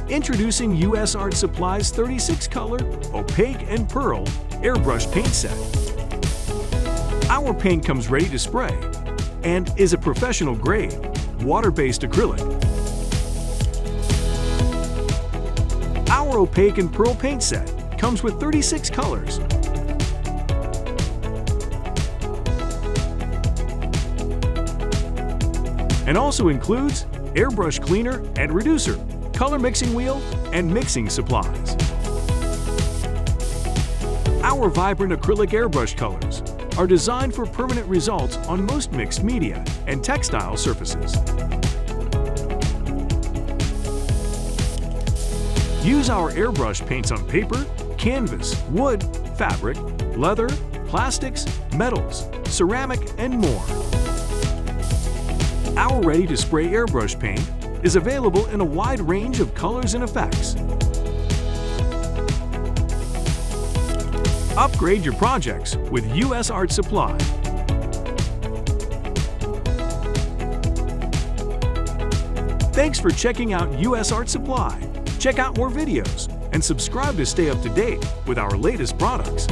Introducing US Art Supply's 36-color Opaque and Pearl Airbrush Paint Set. Our paint comes ready to spray and is a professional-grade, water-based acrylic. Our Opaque and Pearl paint set comes with 36 colors. And also includes airbrush cleaner and reducer, color mixing wheel, and mixing supplies. Our vibrant acrylic airbrush colors are designed for permanent results on most mixed media and textile surfaces. Use our airbrush paints on paper, canvas, wood, fabric, leather, plastics, metals, ceramic, and more. Our ready-to-spray airbrush paint is available in a wide range of colors and effects. Upgrade your projects with US Art Supply. Thanks for checking out US Art Supply. Check out more videos and subscribe to stay up to date with our latest products.